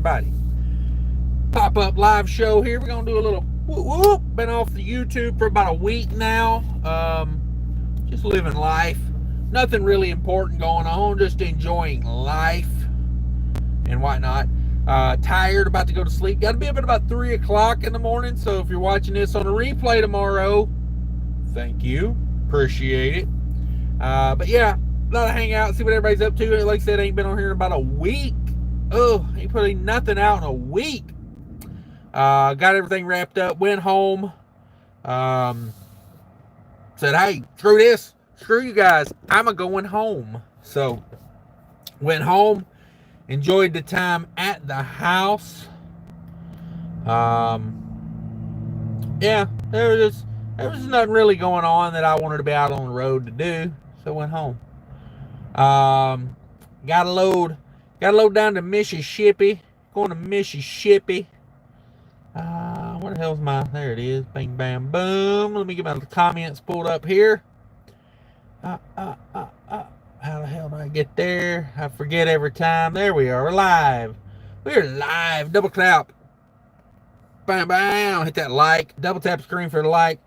everybody. Pop-up live show here. We're going to do a little whoop. Been off the YouTube for about a week now. Just living life. Nothing really important going on. Just enjoying life and whatnot. Tired, about to go to sleep. Got to be up at about 3 o'clock in the morning. So if you're watching this on a replay tomorrow, thank you. Appreciate it. But yeah, a lot of hang out, see what everybody's up to. Like I said, I ain't been on here in about a week. Oh, ain't putting nothing out in a week. Got everything wrapped up, went home. Said, hey, screw this. Screw you guys. I'm going home. So, went home. Enjoyed the time at the house. Yeah, there was nothing really going on that I wanted to be out on the road to do. So, went home. Got a load down to Mississippi. Going to Mississippi. Where the hell's my, there it is. Bing, bam, boom. Let me get my comments pulled up here. How the hell do I get there? I forget every time. There we are. We're live. We're live. Double tap. Bam, bam. Hit that like. Double tap screen for the like.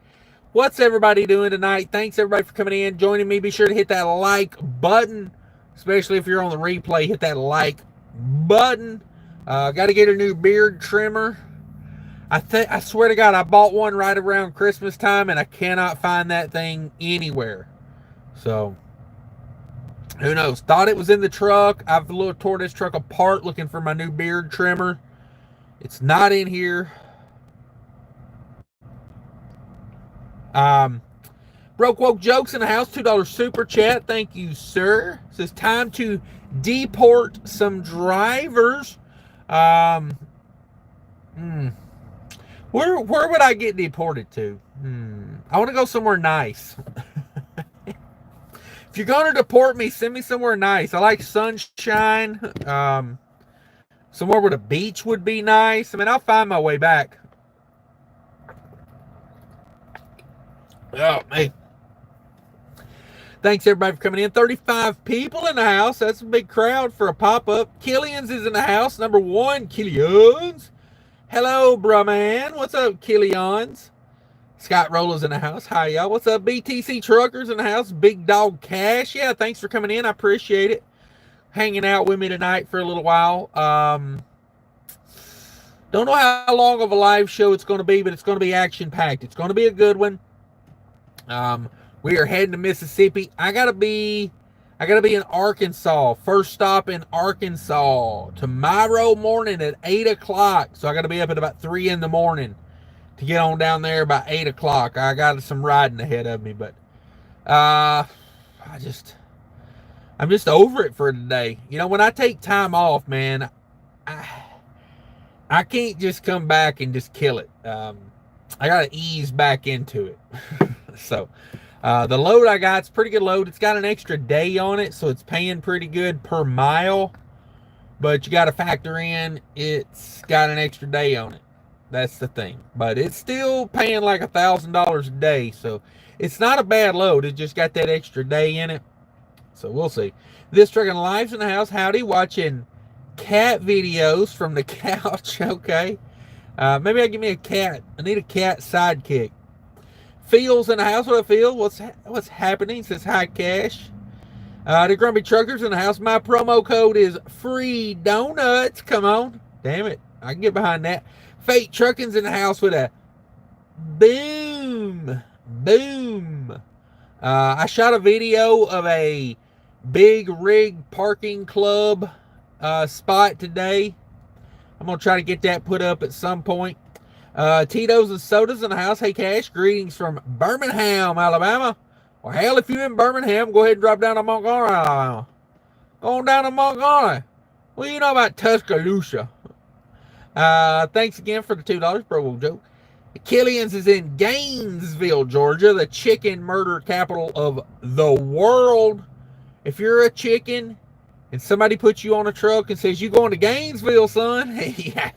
What's everybody doing tonight? Thanks everybody for coming in, joining me. Be sure to hit that like button, especially if you're on the replay. Hit that like button. Got to get a new beard trimmer. I swear to God, I bought one right around Christmas time, and I cannot find that thing anywhere. So, who knows? Thought it was in the truck. I've tore this truck apart looking for my new beard trimmer. It's not in here. Broke Woke Jokes in the house, $2 super chat. Thank you, sir. It says time to deport some drivers. Where would I get deported to? I want to go somewhere nice. If you're going to deport me, send me somewhere nice. I like sunshine. Somewhere where the beach would be nice. I mean, I'll find my way back. Oh, man. Thanks, everybody, for coming in. 35 people in the house. That's a big crowd for a pop-up. Killian's is in the house. Number 1, Killian's. Hello, bruh, man. What's up, Killian's? Scott Rolla's in the house. Hi, y'all. What's up, BTC Truckers in the house? Big Dog Cash. Yeah, thanks for coming in. I appreciate it. Hanging out with me tonight for a little while. Don't know how long of a live show it's going to be, but it's going to be action-packed. It's going to be a good one. We are heading to Mississippi. I gotta be in Arkansas. First stop in Arkansas tomorrow morning at 8 o'clock. So I gotta be up at about 3 in the morning to get on down there by 8 o'clock. I got some riding ahead of me, but I'm just over it for today. You know, when I take time off, man, I can't just come back and just kill it. I gotta ease back into it. So the load I got, it's a pretty good load. It's got an extra day on it, so it's paying pretty good per mile. But you got to factor in, it's got an extra day on it. That's the thing. But it's still paying like $1,000 a day, so it's not a bad load. It just got that extra day in it. So we'll see. This Trucking Live's in the house. Howdy, watching cat videos from the couch. Okay. Maybe I'll give me a cat. I need a cat sidekick. Feels in the house. What up, Phil? What's happening? Says hi, Cash. The Grumpy Truckers in the house. My promo code is free donuts. Come on. Damn it. I can get behind that. Fate Trucking's in the house with a boom. Boom. I shot a video of a big rig parking club spot today. I'm going to try to get that put up at some point. Tito's and Sodas in the house. Hey, Cash. Greetings from Birmingham, Alabama. Well, hell, if you're in Birmingham, go ahead and drop down to Montgomery, Alabama. Go on down to Montgomery. What do you know about Tuscaloosa? Thanks again for the $2 pro joke. Killian's is in Gainesville, Georgia, the chicken murder capital of the world. If you're a chicken and somebody puts you on a truck and says, you going to Gainesville, son? Yeah.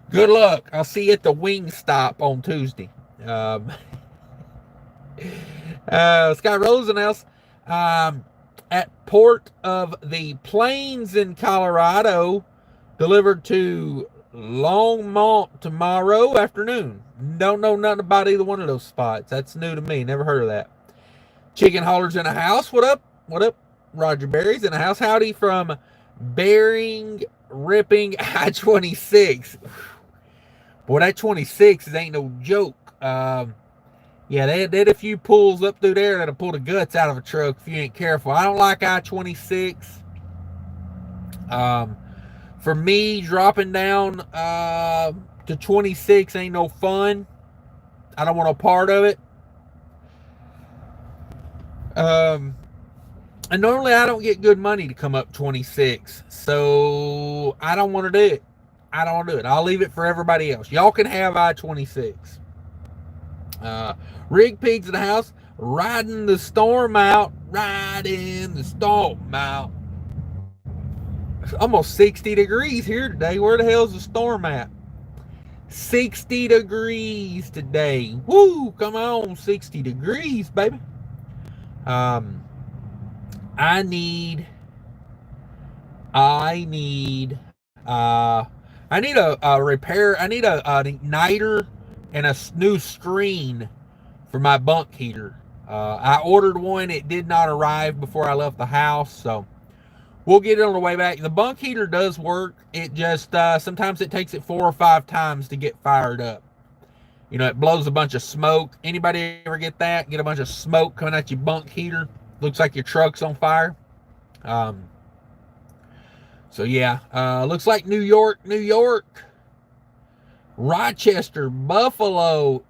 Good luck. I'll see you at the Wingstop on Tuesday. Scott Rose announced, at Port of the Plains in Colorado, delivered to Longmont tomorrow afternoon. Don't know nothing about either one of those spots. That's new to me. Never heard of that. Chicken Haulers in the house. What up? What up? Roger Berry's in the house. Howdy from Bearing Ripping I-26. Boy, that 26 ain't no joke. Yeah, they had a few pulls up through there that'll pull the guts out of a truck if you ain't careful. I don't like I-26. For me, dropping down to 26 ain't no fun. I don't want no part of it. And normally I don't get good money to come up 26. So I don't want to do it. I don't want to do it. I'll leave it for everybody else. Y'all can have I-26. Rig Pigs in the house. Riding the storm out. Riding the storm out. It's almost 60 degrees here today. Where the hell's the storm at? 60 degrees today. Woo! Come on, 60 degrees, baby. I need a repair. I need an igniter and a new screen for my bunk heater. I ordered one. It did not arrive before I left the house, so we'll get it on the way back. The bunk heater does work. It just sometimes it takes it 4 or 5 times to get fired up. You know, it blows a bunch of smoke. Anybody ever get that? Get a bunch of smoke coming out your bunk heater? Looks like your truck's on fire. So yeah, looks like New York, Rochester, Buffalo,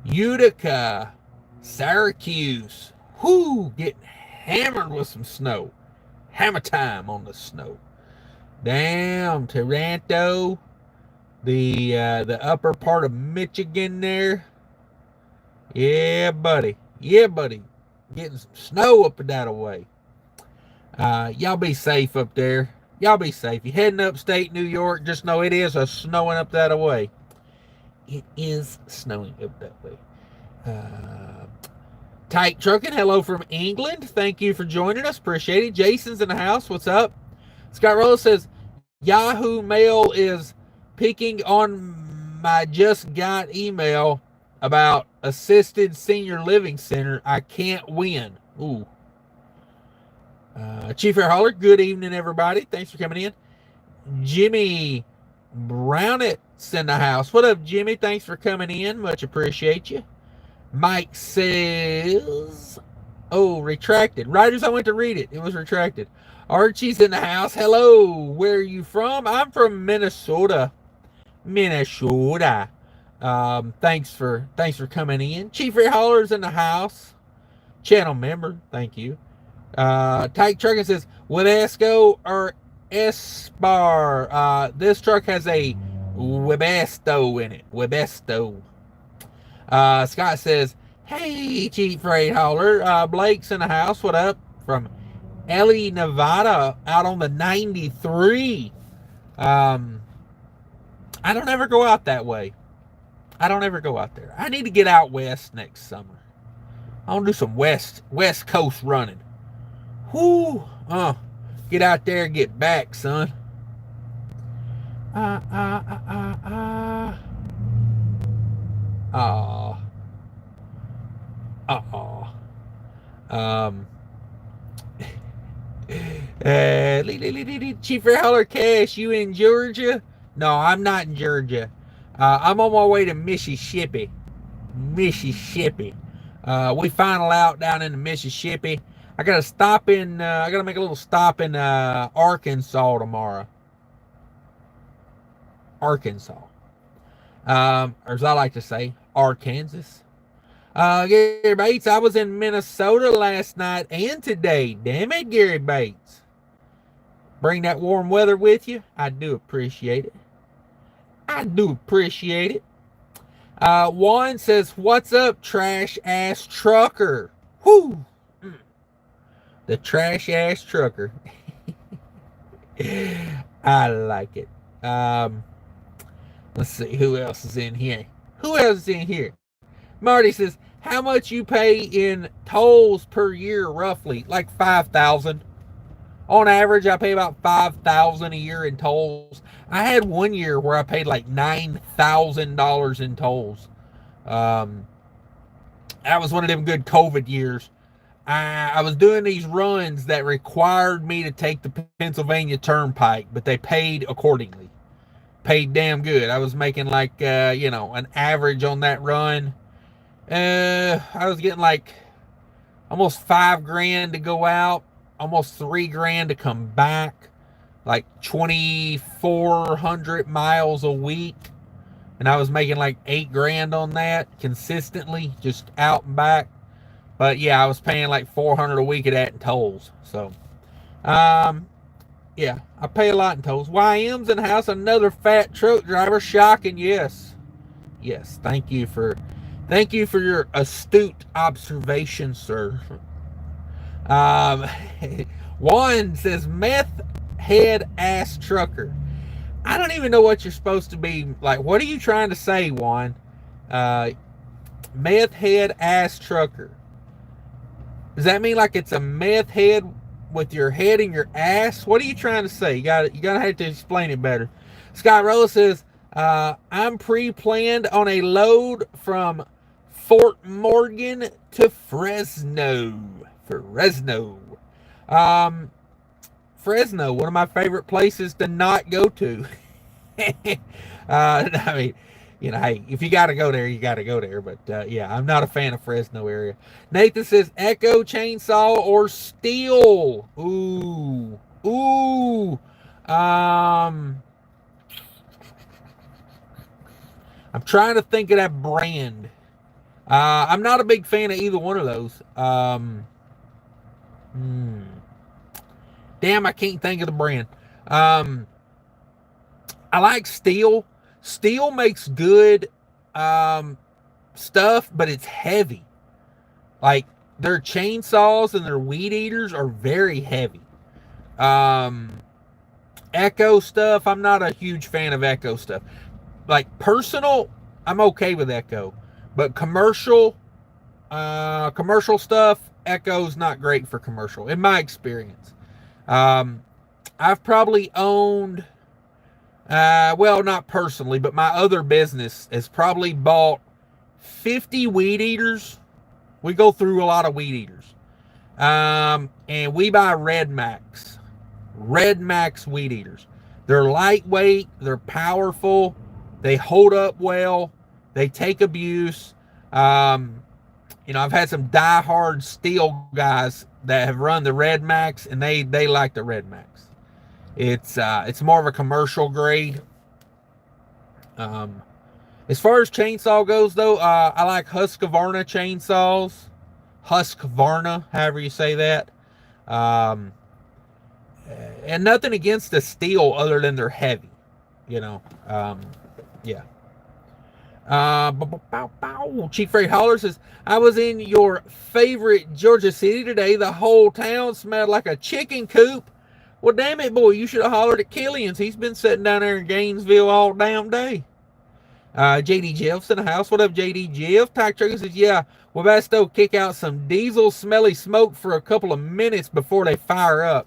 Utica, Syracuse. Whoo, getting hammered with some snow. Hammer time on the snow. Damn, Toronto, the upper part of Michigan there. Yeah, buddy. Yeah, buddy. Getting some snow up and that away. Y'all be safe up there. Y'all be safe. You heading upstate New York, just know it is a snowing up that way. It is snowing up that way. Tight Trucking, hello from England. Thank you for joining us. Appreciate it. Jason's in the house. What's up? Scott Rose says, Yahoo Mail is picking on my just got email about assisted senior living center. I can't win. Ooh. Chief Air Hauler, good evening, everybody. Thanks for coming in. Jimmy Brownet's in the house. What up, Jimmy? Thanks for coming in. Much appreciate you. Mike says, oh, retracted. Riders, I went to read it. It was retracted. Archie's in the house. Hello. Where are you from? I'm from Minnesota. Minnesota. Thanks for coming in. Chief Air Hauler's in the house. Channel member. Thank you. Tight Trucking says, Webesco or S-Bar. This truck has a Webesto in it. Webesto. Scott says, hey, Chief Freight Hauler. Blake's in the house. What up? From Ellie, Nevada, out on the 93. I don't ever go out that way. I don't ever go out there. I need to get out west next summer. I want to do some west coast running. Whoo! Get out there and get back, son. Chief Air Hauler Cash, you in Georgia? No, I'm not in Georgia. I'm on my way to Mississippi. We final out down in the Mississippi. I gotta stop in. I gotta make a little stop in Arkansas tomorrow. Arkansas, or as I like to say, Arkansas. Gary Bates, I was in Minnesota last night and today. Damn it, Gary Bates. Bring that warm weather with you. I do appreciate it. I do appreciate it. Juan says, what's up, trash ass trucker? Whoo! The trash ass trucker. I like it. Let's see who else is in here. Marty says, how much you pay in tolls per year roughly? Like 5,000. On average, I pay about 5,000 a year in tolls. I had one year where I paid like $9,000 in tolls. That was one of them good COVID years. I was doing these runs that required me to take the Pennsylvania Turnpike, but they paid accordingly. Paid damn good. I was making like, an average on that run. I was getting like almost $5,000 to go out, almost $3,000 to come back, like 2,400 miles a week. And I was making like $8,000 on that consistently, just out and back. But yeah, I was paying like $400 a week of that in tolls. So, yeah, I pay a lot in tolls. YM's in the house, another fat truck driver. Shocking, yes. Yes, thank you for your astute observation, sir. Juan says, meth head ass trucker. I don't even know what you're supposed to be, like, what are you trying to say, Juan? Meth head ass trucker. Does that mean like it's a meth head with your head in your ass? What are you trying to say? You're gonna have to explain it better. Scott Rose says, I'm pre-planned on a load from Fort Morgan to Fresno. Fresno, one of my favorite places to not go to. I mean, hey, if you got to go there, you got to go there. But yeah, I'm not a fan of Fresno area. Nathan says Echo chainsaw or steel. Ooh. I'm trying to think of that brand. I'm not a big fan of either one of those. Damn, I can't think of the brand. I like steel. Steel makes good stuff, but it's heavy. Like, their chainsaws and their weed eaters are very heavy. Echo stuff, I'm not a huge fan of Echo stuff. Like, personal, I'm okay with Echo. But commercial stuff, Echo's not great for commercial, in my experience. I've probably owned, well, not personally, but my other business has probably bought 50 weed eaters. We go through a lot of weed eaters. And we buy Red Max weed eaters. They're lightweight, they're powerful, they hold up well, they take abuse. I've had some diehard steel guys that have run the Red Max, and they like the Red Max. It's more of a commercial grade. As far as chainsaw goes, though, I like Husqvarna chainsaws. Husqvarna, however you say that. And nothing against the steel other than they're heavy. Yeah. Chief Freight Holler says, I was in your favorite Georgia city today. The whole town smelled like a chicken coop. Well, damn it, boy, you should have hollered at Killian's. He's been sitting down there in Gainesville all damn day. JD Jeff's in the house. What up, JD Jeff? Tack Trucker says, yeah, well, best to kick out some diesel smelly smoke for a couple of minutes before they fire up.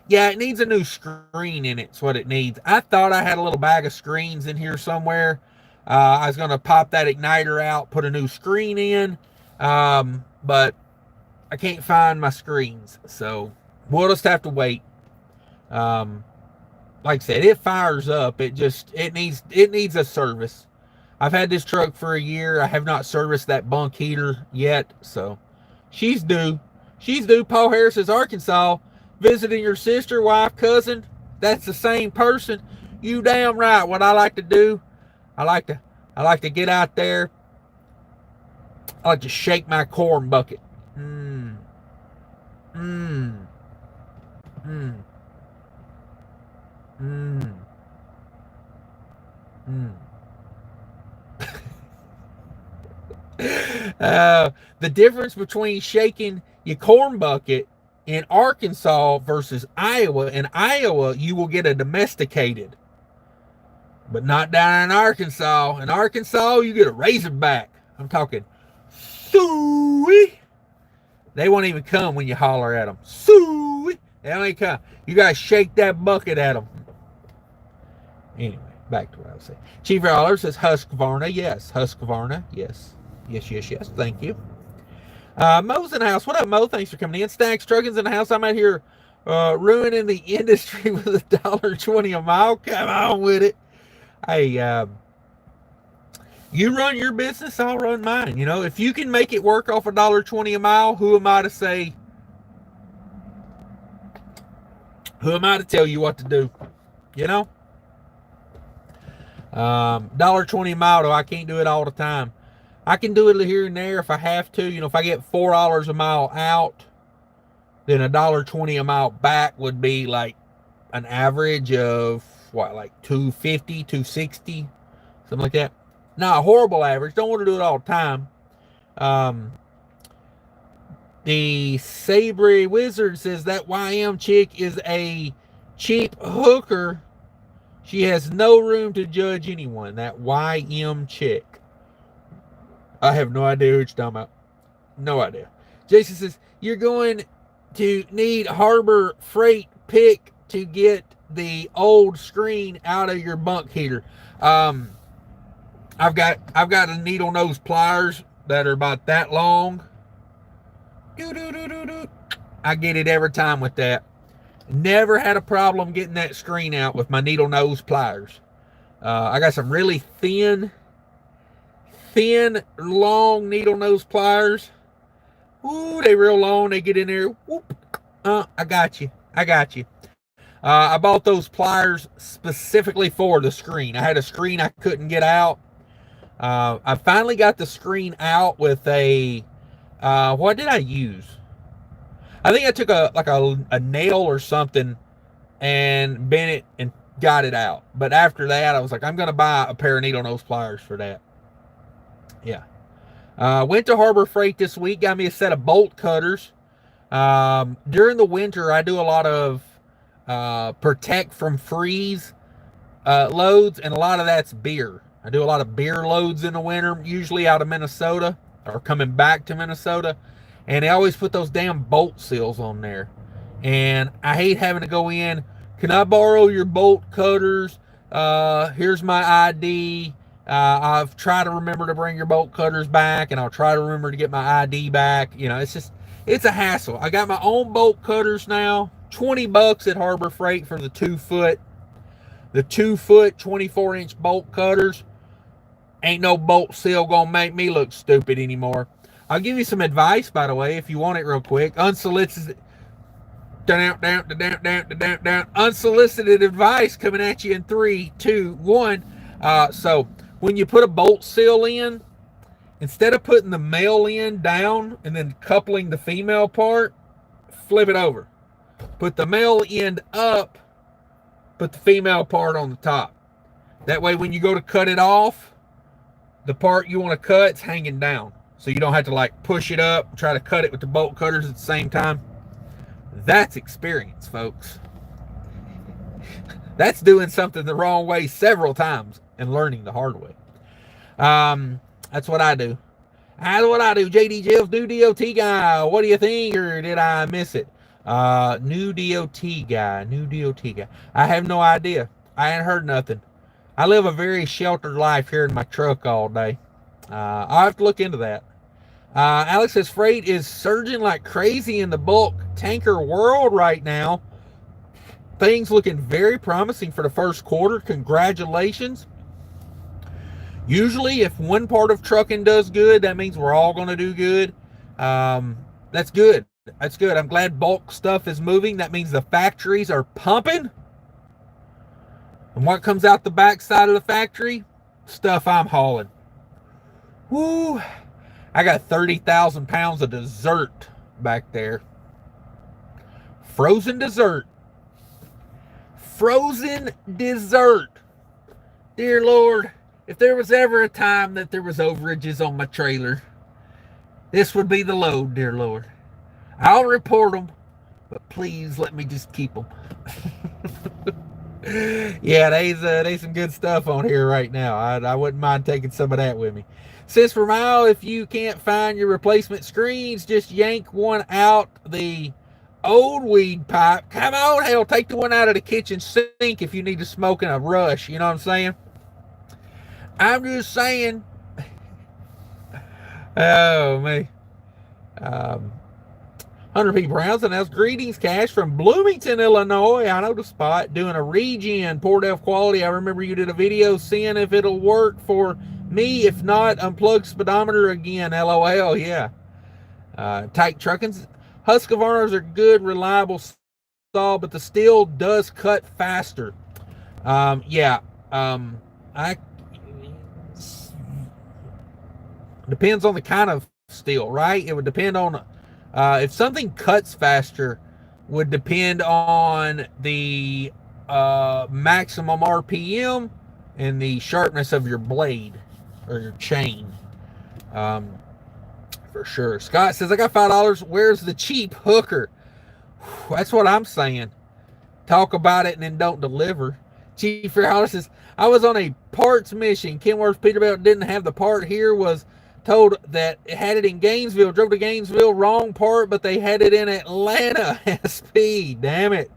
Yeah, it needs a new screen in it. That's what it needs. I thought I had a little bag of screens in here somewhere. I was going to pop that igniter out, put a new screen in, but I can't find my screens, so we'll just have to wait. Like I said, it fires up. It needs a service. I've had this truck for a year. I have not serviced that bunk heater yet, so she's due. Paul Harris says, Arkansas, visiting your sister, wife, cousin. That's the same person. You damn right. What I like to do, I like to get out there. I like to shake my corn bucket. The difference between shaking your corn bucket in Arkansas versus Iowa. In Iowa, you will get a domesticated, but not down in Arkansas. In Arkansas, you get a razorback. I'm talking Suey. They won't even come when you holler at them. Suey. They don't even come. You guys shake that bucket at them. Anyway, back to what I was saying. Chief Roller says Husqvarna. Yes. Husqvarna. Yes. Yes. Thank you. Mo's in the house. What up, Mo? Thanks for coming in. Stacks Trucking's in the house. I'm out here ruining the industry with $1.20 a mile. Come on with it. Hey, you run your business, I'll run mine. You know, if you can make it work off $1.20 a mile, who am I to say? Who am I to tell you what to do? You know? $1.20 a mile, though, I can't do it all the time. I can do it here and there if I have to. You know, if I get $4 a mile out, then $1.20 a mile back would be like an average of what, like $2.50, $2.60, something like that. Not a horrible average. Don't want to do it all the time. The Sabry Wizard says that YM chick is a cheap hooker. She has no room to judge anyone. That YM chick. I have no idea who you're talking about. No idea. Jason says, you're going to need Harbor Freight pick to get the old screen out of your bunk heater. I've got a needle nose pliers that are about that long. I get it every time with that. Never had a problem getting that screen out with my needle nose pliers. I got some really thin, long needle nose pliers. Ooh, they real long. They get in there. Whoop. I got you. I bought those pliers specifically for the screen. I had a screen I couldn't get out. I finally got the screen out with a, what did I use? I think I took a nail or something and bent it and got it out. But after that, I was like, I'm going to buy a pair of needle nose pliers for that. Yeah. Went to Harbor Freight this week, got me a set of bolt cutters. During the winter, I do a lot of protect from freeze loads, and a lot of that's beer. I do a lot of beer loads in the winter, usually out of Minnesota or coming back to Minnesota. And they always put those damn bolt seals on there. And I hate having to go in. Can I borrow your bolt cutters? Here's my ID. I've tried to remember to bring your bolt cutters back, and I'll try to remember to get my ID back. You know, it's a hassle. I got my own bolt cutters now. $20 at Harbor Freight for the 2-foot. The 2-foot, 24-inch bolt cutters. Ain't no bolt seal gonna make me look stupid anymore. I'll give you some advice, by the way, if you want it real quick. Unsolicited unsolicited advice coming at you in 3, 2, 1. So when you put a bolt seal in, instead of putting the male end down and then coupling the female part, flip it over. Put the male end up, put the female part on the top. That way when you go to cut it off, the part you want to cut is hanging down. So you don't have to like push it up and try to cut it with the bolt cutters at the same time. That's experience, folks. That's doing something the wrong way several times and learning the hard way. That's what I do. That's what I do. JD Jill's new DOT guy. What do you think, or did I miss it? New DOT guy. I have no idea. I ain't heard nothing. I live a very sheltered life here in my truck all day. I'll have to look into that. Alex says freight is surging like crazy in the bulk tanker world right now. Things looking very promising for the first quarter. Congratulations. Usually if one part of trucking does good, that means we're all going to do good. That's good. That's good. I'm glad bulk stuff is moving. That means the factories are pumping. And what comes out the backside of the factory? Stuff I'm hauling. Woo! I got 30,000 pounds of dessert back there. Frozen dessert. Frozen dessert. Dear Lord, if there was ever a time that there was overages on my trailer, this would be the load, dear Lord. I'll report them, but please let me just keep them. Yeah, there's some good stuff on here right now. I wouldn't mind taking some of that with me. Cents per mile, if you can't find your replacement screens, just yank one out the old weed pipe. Come on, hell, take the one out of the kitchen sink if you need to smoke in a rush. You know what I'm saying? I'm just saying. Oh, me. Um, Hunter P. Brownson, that's greetings, Cash, from Bloomington, Illinois. I know the spot. Doing a regen, Port F quality. I remember you did a video seeing if it'll work for me. If not, unplug speedometer again. LOL, yeah. Tight truckings. Husqvarnas are good, reliable saw, but the steel does cut faster. Yeah. I depends on the kind of steel, right? It would depend on if something cuts faster, would depend on the maximum RPM and the sharpness of your blade or your chain. For sure. Scott says, I got $5. Where's the cheap hooker? That's what I'm saying. Talk about it and then don't deliver. Chief Fairhouse says, I was on a parts mission. Kenworth Peterbilt didn't have the part here, was told that it had it in Gainesville, drove to Gainesville, wrong part, but they had it in Atlanta. SP, damn it.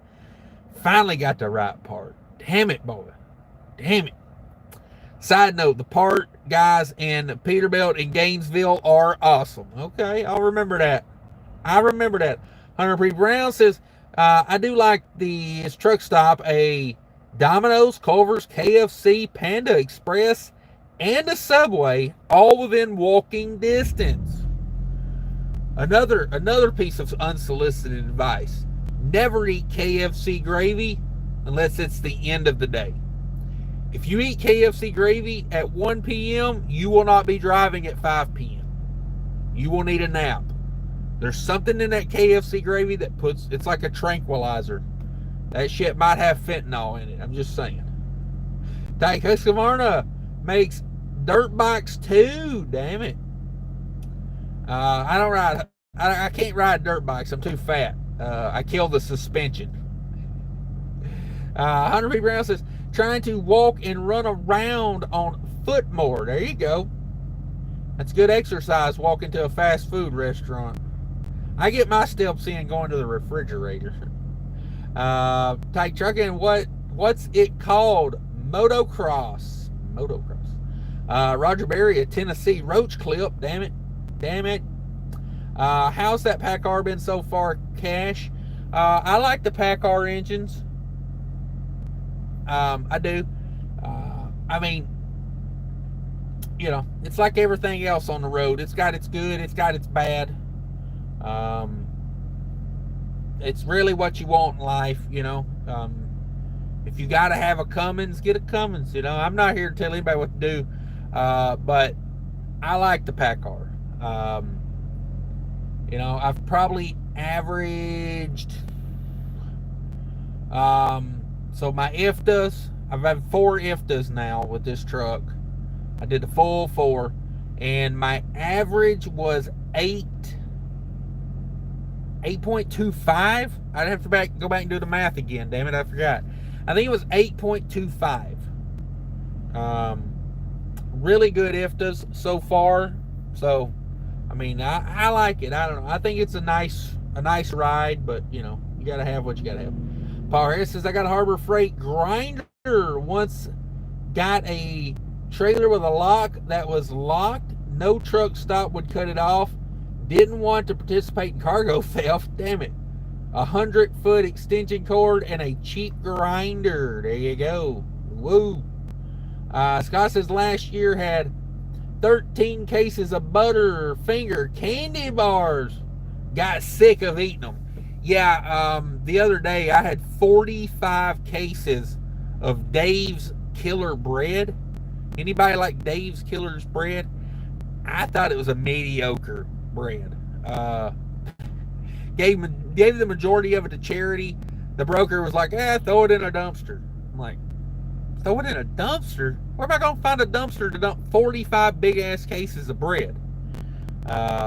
Finally got the right part. Damn it, boy. Damn it. Side note, the part guys in Peterbilt in Gainesville are awesome. Okay, I'll remember that. I remember that. Hunter P. Brown says, I do like this truck stop, a Domino's, Culver's, KFC, Panda Express, and a Subway, all within walking distance. Another piece of unsolicited advice. Never eat KFC gravy unless it's the end of the day. If you eat KFC gravy at 1 p.m., you will not be driving at 5 p.m. You will need a nap. There's something in that KFC gravy that it's like a tranquilizer. That shit might have fentanyl in it. I'm just saying. Husqvarna makes dirt bikes too. Damn it. I don't ride. I can't ride dirt bikes. I'm too fat. I kill the suspension. Hunter P. Brown says, trying to walk and run around on foot more. There you go. That's good exercise, walking to a fast food restaurant. I get my steps in going to the refrigerator. Tight trucking, what's it called? Motocross. Roger Berry at Tennessee. Roach clip. Damn it. How's that paccar been so far, Cash? I like the paccar engines. I do. I mean, you know, it's like everything else on the road. It's got its good, it's got its bad. It's really what you want in life, you know. If you got to have a Cummins, get a Cummins. You know, I'm not here to tell anybody what to do, but I like the paccar. You know, I've probably averaged. So my iftas, I've had 4 iftas now with this truck. I did the full 4, and my average was 8.25. I'd have to go back and do the math again. Damn it, I forgot. I think it was 8.25. Really good iftas so far. So, I mean, I like it. I don't know. I think it's a nice ride, but you know, you gotta have what you gotta have. Paul Harris says, I got a Harbor Freight grinder. Once got a trailer with a lock that was locked. No truck stop would cut it off. Didn't want to participate in cargo theft. Damn it. 100-foot extension cord and a cheap grinder. There you go. Woo. Scott says last year had 13 cases of Butterfinger candy bars. Got sick of eating them. Yeah, the other day I had 45 cases of Dave's Killer Bread. Anybody like Dave's Killer's Bread? I thought it was a mediocre bread. Gave the majority of it to charity. The broker was like, throw it in a dumpster. I'm like, throw it in a dumpster? Where am I going to find a dumpster to dump 45 big-ass cases of bread?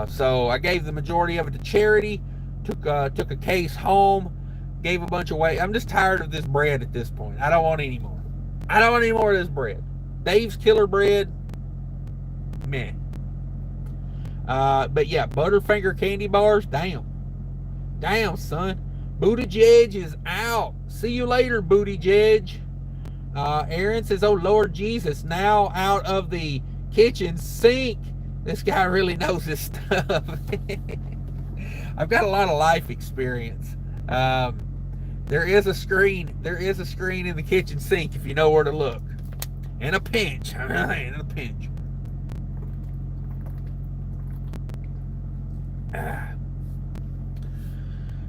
So I gave the majority of it to charity. Took a case home. gave a bunch away. I'm just tired of this bread at this point. I don't want any more. I don't want any more of this bread. Dave's Killer Bread, meh. But yeah, Butterfinger candy bars, damn. Damn, son. Buttigieg is out. See you later, Buttigieg. Aaron says, oh, Lord Jesus, now out of the kitchen sink. This guy really knows his stuff. I've got a lot of life experience. There is a screen. There is a screen in the kitchen sink if you know where to look. And a pinch. And a pinch.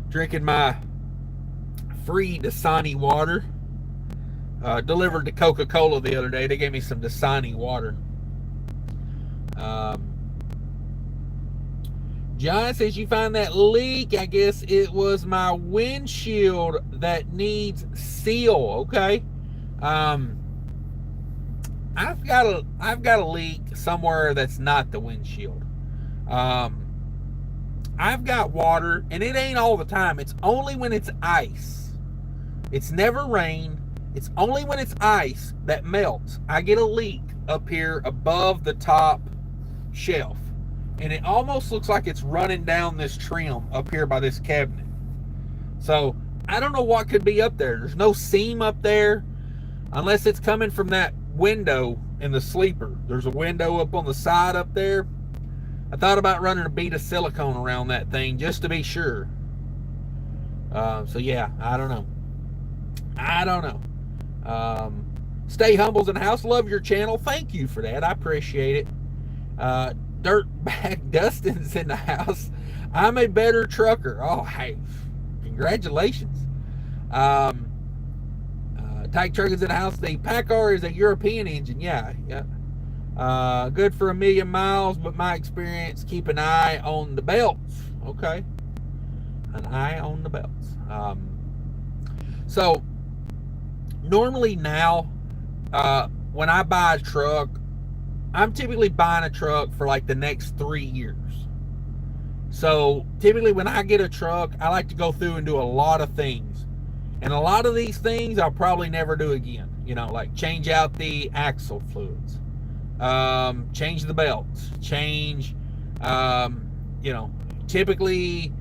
Drinking my free Dasani water. Delivered to Coca-Cola the other day. They gave me some Dasani water. John says, you find that leak. I guess it was my windshield that needs seal. Okay. I've got a leak somewhere that's not the windshield. I've got water, and it ain't all the time. It's only when it's ice. It's never rain. It's only when it's ice that melts. I get a leak up here above the top shelf, and it almost looks like it's running down this trim up here by this cabinet. So I don't know what could be up there. There's no seam up there unless it's coming from that window in the sleeper. There's a window up on the side up there. I thought about running a bead of silicone around that thing just to be sure. So yeah, I don't know. Stay Humble's in the house. Love your channel. Thank you for that. I appreciate it. Dirtbag Dustin's in the house. I'm a better trucker. Oh, hey, congratulations. Tyke Trucking's in the house. The Paccar is a European engine. Yeah. Good for 1 million miles, but my experience, keep an eye on the belts. Okay. An eye on the belts. So normally now, when I buy a truck, I'm typically buying a truck for like the next 3 years. So typically when I get a truck, I like to go through and do a lot of things. And a lot of these things I'll probably never do again. You know, like change out the axle fluids. Change the belts. Change, typically,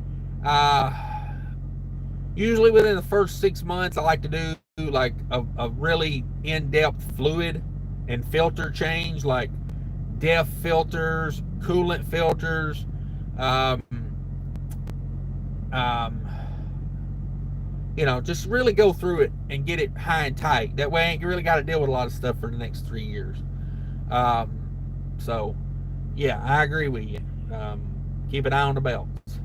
usually within the first 6 months, I like to do like a really in-depth fluid and filter change, like DEF filters, coolant filters, just really go through it and get it high and tight. That way I ain't really got to deal with a lot of stuff for the next 3 years. So yeah, I agree with you. Keep an eye on the belts.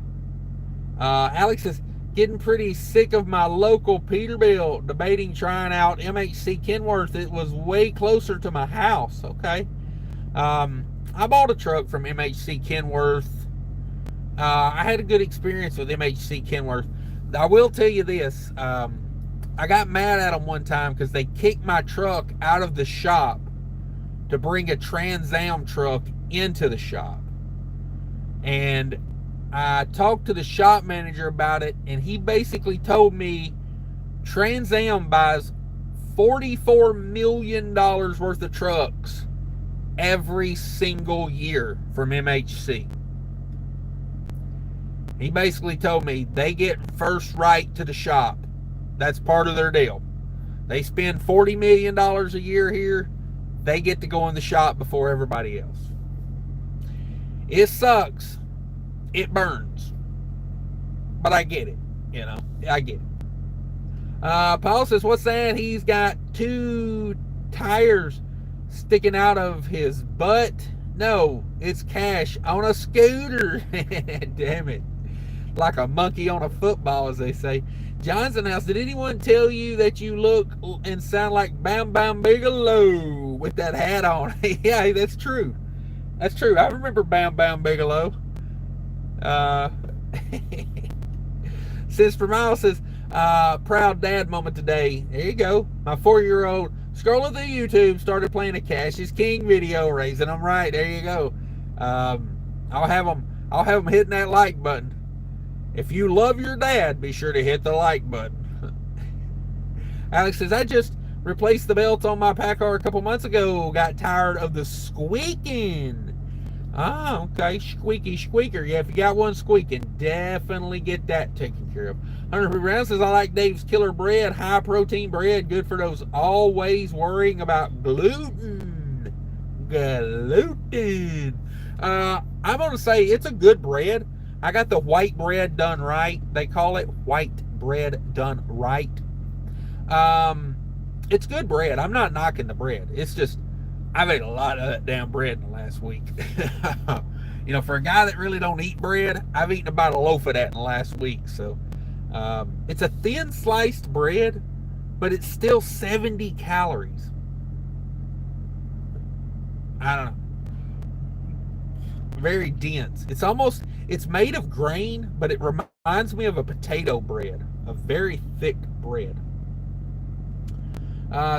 Alex says, getting pretty sick of my local Peterbilt, debating trying out MHC Kenworth. It was way closer to my house. Okay. I bought a truck from MHC Kenworth. I had a good experience with MHC Kenworth. I will tell you this. I got mad at them one time because they kicked my truck out of the shop to bring a Trans Am truck into the shop. And I talked to the shop manager about it, and he basically told me Trans Am buys $44 million worth of trucks every single year from MHC. He basically told me they get first right to the shop. That's part of their deal. They spend $40 million a year here. They get to go in the shop before everybody else. It sucks. It burns. But I get it. I get it. Paul says, what's that? He's got 2 tires sticking out of his butt. No, it's Cash on a scooter. Damn it. Like a monkey on a football, as they say. Johnson House, did anyone tell you that you look and sound like Bam Bam Bigelow with that hat on? Yeah, that's true. That's true. I remember Bam Bam Bigelow. Since for Miles says, proud dad moment today. There you go. My 4-year-old scrolling through YouTube started playing a Cash is King video, raising them right. There you go. I'll have them hitting that like button. If you love your dad, be sure to hit the like button. Alex says, I just replaced the belts on my paccar a couple months ago. Got tired of the squeaking. Ah, okay. Squeaky squeaker. Yeah, if you got one squeaking, definitely get that taken care of. 100 rounds says, I like Dave's Killer Bread. High protein bread. Good for those always worrying about gluten. Gluten. I'm going to say it's a good bread. I got the white bread done right. They call it white bread done right. It's good bread. I'm not knocking the bread. It's just, I've ate a lot of that damn bread in the last week. You know, for a guy that really don't eat bread, I've eaten about a loaf of that in the last week. So, it's a thin sliced bread, but it's still 70 calories. I don't know. Very dense. It's made of grain, but it reminds me of a potato bread, a very thick bread.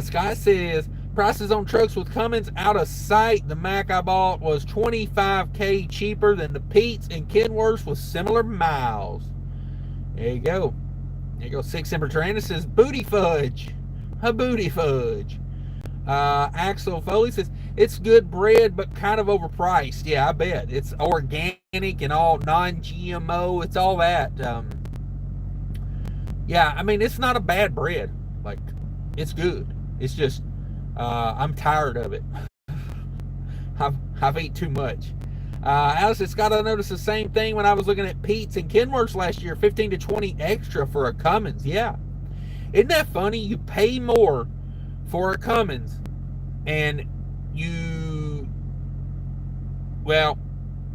Sky says, prices on trucks with Cummins out of sight. The Mack I bought was $25K cheaper than the Pete's and Kenworth with similar miles. There you go. There you go. Six Emperor Tyrannis says, booty fudge. A booty fudge. Axel Foley says, it's good bread, but kind of overpriced. Yeah, I bet. It's organic and all non-GMO. It's all that. Yeah, I mean, it's not a bad bread. Like, it's good. It's just, I'm tired of it. I've ate too much. Alice says, Scott, I noticed the same thing when I was looking at Pete's and Kenworth's last year. 15 to 20 extra for a Cummins. Yeah. Isn't that funny? You pay more for a Cummins, and well,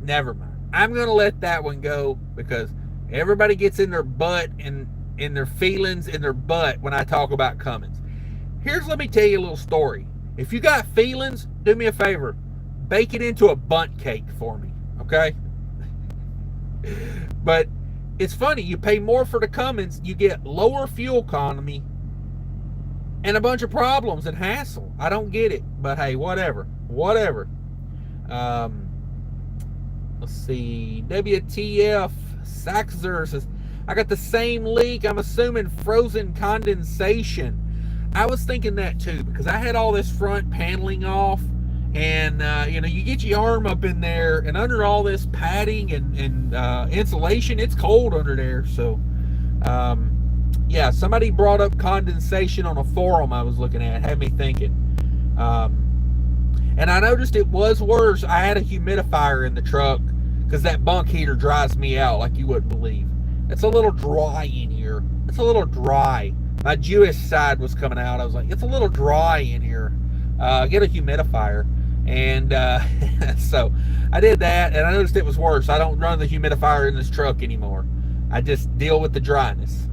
never mind. I'm going to let that one go because everybody gets in their butt and in their feelings in their butt when I talk about Cummins. Let me tell you a little story. If you got feelings, do me a favor. Bake it into a bundt cake for me, okay? But it's funny. You pay more for the Cummins, you get lower fuel economy, and a bunch of problems and hassle. I don't get it, but hey, whatever. Let's see. WTF Saxzer says, I got the same leak. I'm assuming frozen condensation. I was thinking that too, because I had all this front paneling off, and you get your arm up in there, and under all this padding and insulation, it's cold under there. So, yeah, somebody brought up condensation on a forum I was looking at. Had me thinking. And I noticed it was worse. I had a humidifier in the truck because that bunk heater dries me out like you wouldn't believe. It's a little dry in here. It's a little dry. My Jewish side was coming out. I was like, it's a little dry in here. Get a humidifier. And so I did that, and I noticed it was worse. I don't run the humidifier in this truck anymore. I just deal with the dryness.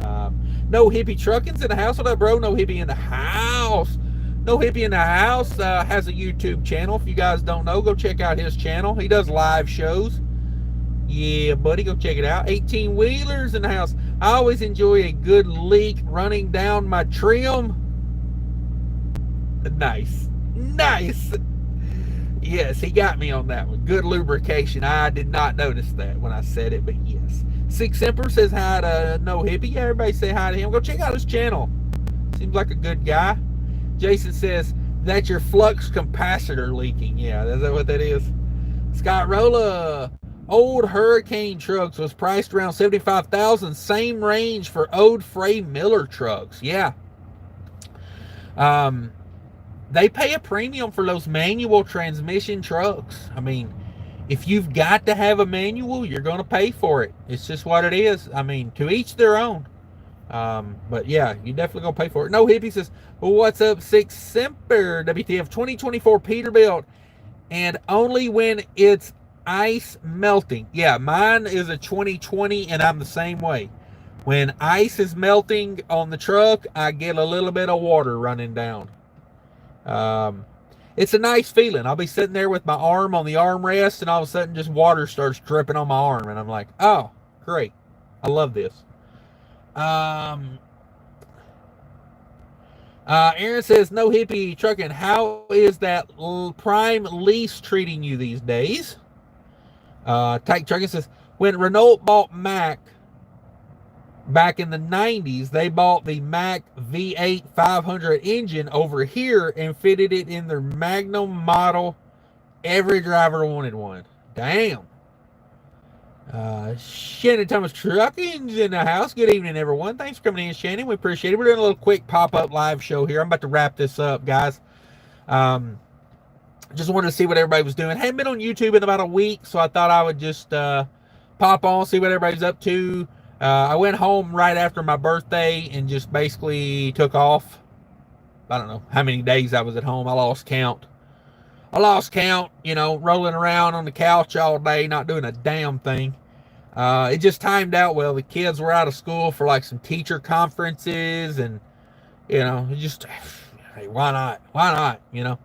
No hippie trucking's in the house. What up, bro? No hippie in the house. No hippie in the house has a YouTube channel. If you guys don't know, go check out his channel. He does live shows. Yeah, buddy, go check it out. 18-wheelers in the house. I always enjoy a good leak running down my trim. Nice. Yes, he got me on that one. Good lubrication. I did not notice that when I said it, but yes. Six Emperor says hi to No Hippie. Yeah, everybody say hi to him. Go check out his channel. Seems like a good guy. Jason says, that's your flux capacitor leaking. Yeah, is that what that is? Scott Rolla, old Hurricane trucks was priced around $75,000. Same range for old Frey Miller trucks. Yeah. They pay a premium for those manual transmission trucks. I mean, if you've got to have a manual, you're going to pay for it. It's just what it is. I mean, to each their own. But yeah, you definitely gonna pay for it. No Hippie says, well, what's up, Six Semper? WTF 2024 Peterbilt, and only when it's ice melting. Yeah, mine is a 2020, and I'm the same way. When ice is melting on the truck, I get a little bit of water running down. It's a nice feeling. I'll be sitting there with my arm on the armrest, and all of a sudden just water starts dripping on my arm, and I'm like, oh, great. I love this. Aaron says, no hippie trucking. How is that prime lease treating you these days? Tyke Trucking says, When Renault bought Mack back in the 90s, they bought the Mack V8 500 engine over here and fitted it in their Magnum model. Every driver wanted one. Damn. Shannon Thomas Trucking's in the house. Good evening, everyone. Thanks for coming in, Shannon. We appreciate it. We're doing a little quick pop-up live show here. I'm about to wrap this up, guys. Just wanted to see what everybody was doing. Hadn't been on YouTube in about a week, so I thought I would just pop on, see what everybody's up to. I went home right after my birthday and just basically took off. I don't know how many days I was at home. I lost count, you know, rolling around on the couch all day, not doing a damn thing. It just timed out well. The kids were out of school for like some teacher conferences, and, you know, it just, hey, why not? Why not, you know?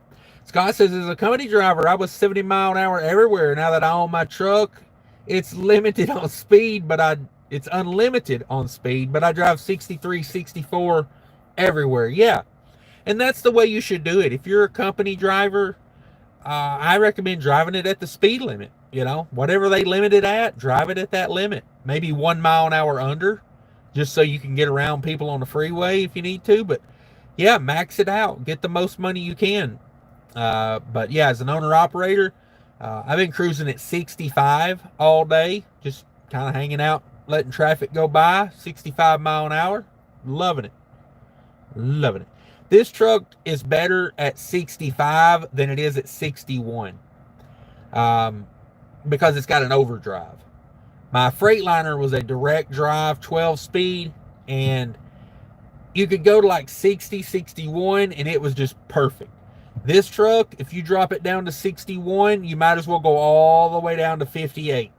Scott says, as a company driver, I was 70 mile an hour everywhere. Now that I own my truck, it's limited on speed, but it's unlimited on speed, but I drive 63, 64 everywhere. Yeah. And that's the way you should do it. If you're a company driver, I recommend driving it at the speed limit. You know, whatever they limit it at, drive it at that limit. Maybe 1 mile an hour under, just so you can get around people on the freeway if you need to. But yeah, max it out. Get the most money you can. But yeah, as an owner-operator, I've been cruising at 65 all day, just kind of hanging out, letting traffic go by, 65 mile an hour. Loving it. Loving it. This truck is better at 65 than it is at 61, because it's got an overdrive. My Freightliner was a direct drive 12 speed, and you could go to like 60, 61, and it was just perfect. This truck, if you drop it down to 61, you might as well go all the way down to 58.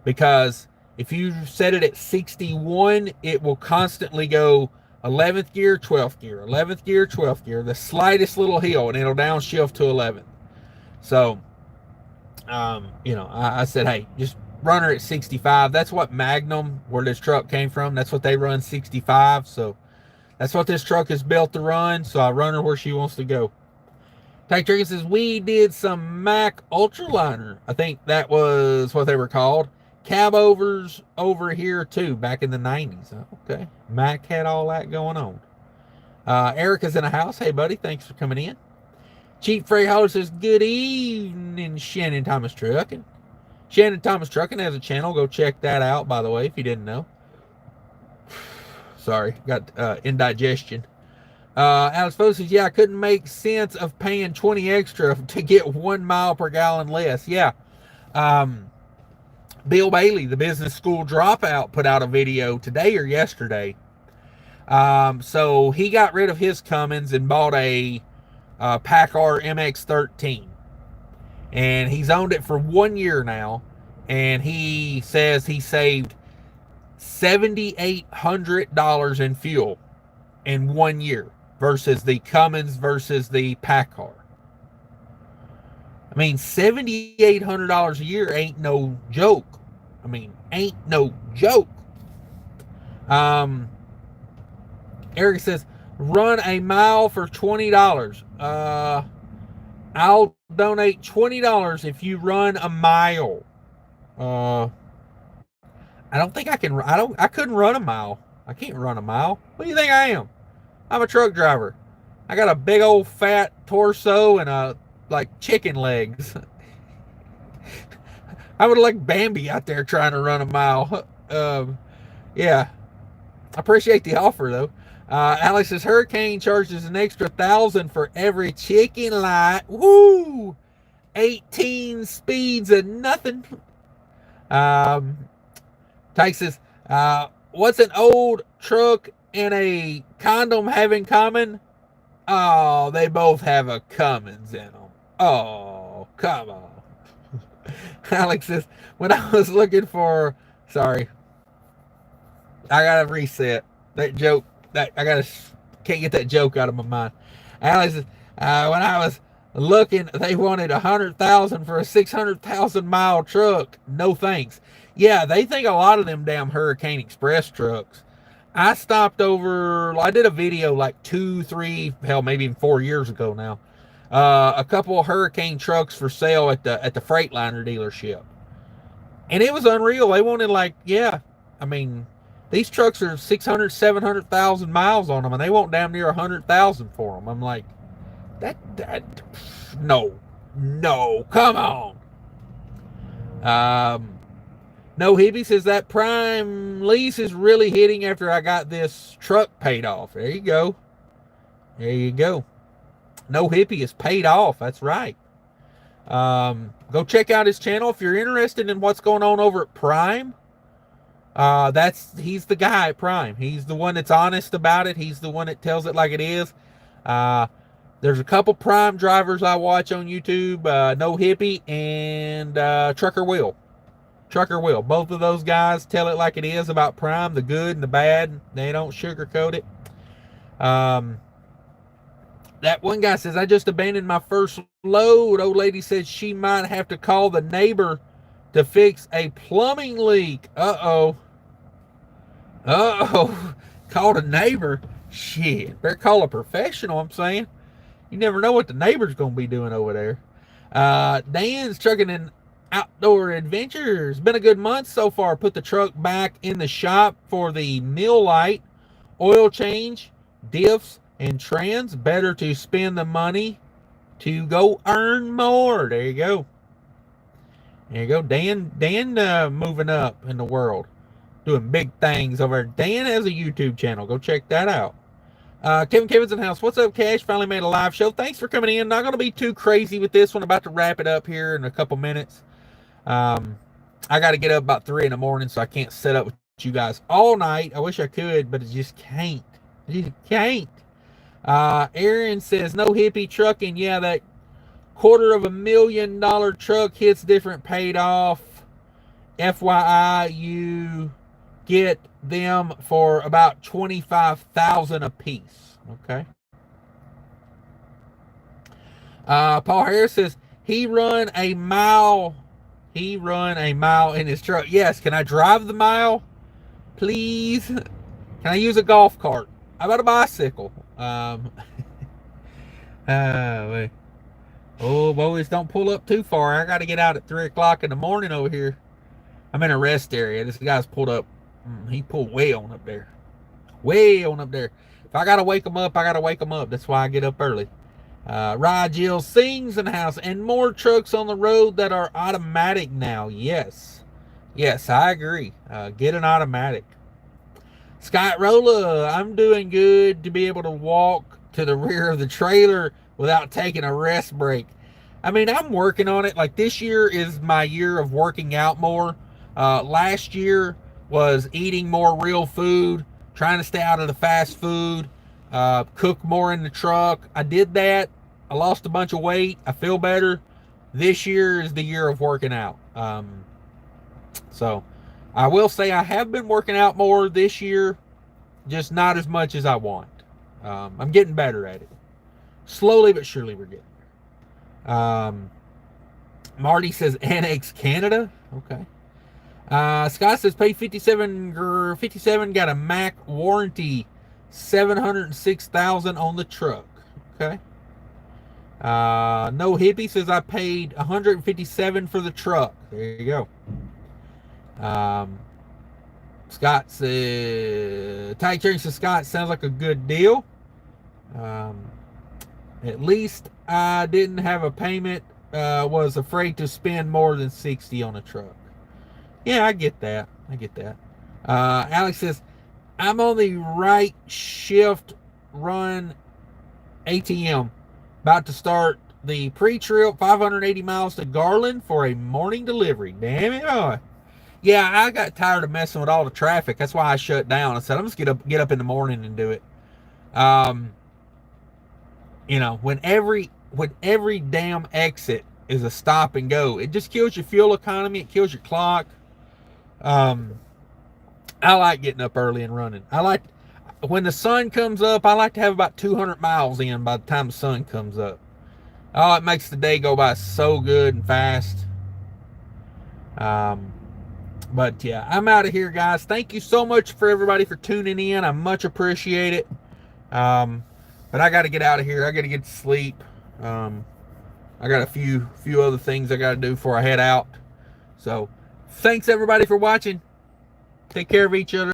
Because if you set it at 61, it will constantly go 11th gear, 12th gear, 11th gear, 12th gear, the slightest little hill, and it'll downshift to 11th. So, you know, I said, hey, just run her at 65. That's what Magnum, where this truck came from, that's what they run, 65. So that's what this truck is built to run. So I run her where she wants to go. Tank Trigger says, we did some Mack Ultraliner. I think that was what they were called. Cab overs over here too, back in the 90s. Okay. Mack had all that going on. Erica's in the house. Hey, buddy. Thanks for coming in. Cheap Freight Hauler says, good evening, Shannon Thomas Trucking. Shannon Thomas Trucking has a channel. Go check that out, by the way, if you didn't know. Sorry. Got indigestion. Alex Foe says, yeah, I couldn't make sense of paying 20 extra to get 1 mile per gallon less. Yeah. Bill Bailey, the business school dropout, put out a video today or yesterday. So he got rid of his Cummins and bought a Paccar MX-13. And he's owned it for 1 year now. And he says he saved $7,800 in fuel in 1 year versus the Cummins versus the Paccar. I mean, $7,800 a year ain't no joke. I mean, ain't no joke. Eric says, run a mile for $20. I'll donate $20 if you run a mile. I don't think I can. I couldn't run a mile. I can't run a mile. What do you think I am? I'm a truck driver. I got a big old fat torso and like chicken legs. I would like Bambi out there trying to run a mile. Yeah. I appreciate the offer though. Alex says Hurricane charges an extra $1,000 for every chicken light. Woo! 18 speeds of nothing. Tyke says, what's an old truck and a condom have in common? Oh, they both have a Cummins in them. Oh, come on. Alex says, when I was looking for, sorry, I gotta reset that joke. Can't get that joke out of my mind. Alex says, when I was looking, they wanted $100,000 for a 600,000 mile truck. No thanks. Yeah, they think a lot of them damn Hurricane Express trucks. I stopped over, I did a video like 2, 3, hell, maybe even 4 years ago now. A couple of Hurricane trucks for sale at the Freightliner dealership. And it was unreal. They wanted like, yeah, I mean, these trucks are 600, 700,000 miles on them, and they want damn near 100,000 for them. I'm like, that, no, come on. No Hippie says that prime lease is really hitting after I got this truck paid off. There you go. There you go. No Hippie is paid off. That's right. Go check out his channel if you're interested in what's going on over at Prime. He's the guy at Prime. He's the one that's honest about it. He's the one that tells it like it is. There's a couple Prime drivers I watch on YouTube. No Hippie and Trucker Will. Both of those guys tell it like it is about Prime, the good and the bad. They don't sugarcoat it. That one guy says, I just abandoned my first load. Old lady said she might have to call the neighbor to fix a plumbing leak. Uh-oh. Called a neighbor? Shit. Better call a professional, I'm saying. You never know what the neighbor's going to be doing over there. Dan's trucking in outdoor adventures. Been a good month so far. Put the truck back in the shop for the mill light, oil change, diffs, and trans. Better to spend the money to go earn more. There you go. Dan moving up in the world, doing big things over there. Dan has a YouTube channel. Go check that out. Kevin's in the house. What's up, Cash? Finally made a live show. Thanks for coming in. Not going to be too crazy with this one. About to wrap it up here in a couple minutes. I got to get up about 3 in the morning, so I can't set up with you guys all night. I wish I could, but I just can't. Aaron says, no Hippie trucking. Yeah, that $250,000 truck hits different paid off. FYI, you get them for about $25,000 a piece. Okay. Paul Harris says he run a mile in his truck. Yes, can I drive the mile, please? Can I use a golf cart? How about a bicycle? Oh, boys, don't pull up too far. I got to get out at 3 o'clock in the morning over here. I'm in a rest area. This guy's pulled up. He pulled way on up there. If I got to wake him up, I got to wake him up. That's why I get up early. Rod Jill sings in the house. And more trucks on the road that are automatic now. Yes, I agree. Get an automatic. Scott Rolla, I'm doing good to be able to walk to the rear of the trailer without taking a rest break. I mean, I'm working on it. Like, this year is my year of working out more. Last year was eating more real food, trying to stay out of the fast food, cook more in the truck. I did that. I lost a bunch of weight. I feel better. This year is the year of working out. So I will say I have been working out more this year, just not as much as I want. I'm getting better at it. Slowly but surely we're getting there. Marty says Annex Canada. Okay. Scott says pay 57 got a Mac warranty, 706,000 on the truck. Okay. No Hippie says I paid 157 for the truck. There you go. Scott says Ty Cherry says Scott sounds like a good deal. At least I didn't have a payment. Was afraid to spend more than 60 on a truck. Yeah, I get that. Alex says, I'm on the right shift run ATM. About to start the pre-trip 580 miles to Garland for a morning delivery. Damn it. Oh. Yeah, I got tired of messing with all the traffic. That's why I shut down. I said, I'm just get up in the morning and do it. You know, when every damn exit is a stop and go, it just kills your fuel economy. It kills your clock. I like getting up early and running. I like when the sun comes up. I like to have about 200 miles in by the time the sun comes up. Oh, it makes the day go by so good and fast. But yeah, I'm out of here, guys. Thank you so much for everybody for tuning in. I much appreciate it. But I got to get out of here. I got to get to sleep. I got a few other things I got to do before I head out. So Thanks everybody for watching. Take care of each other.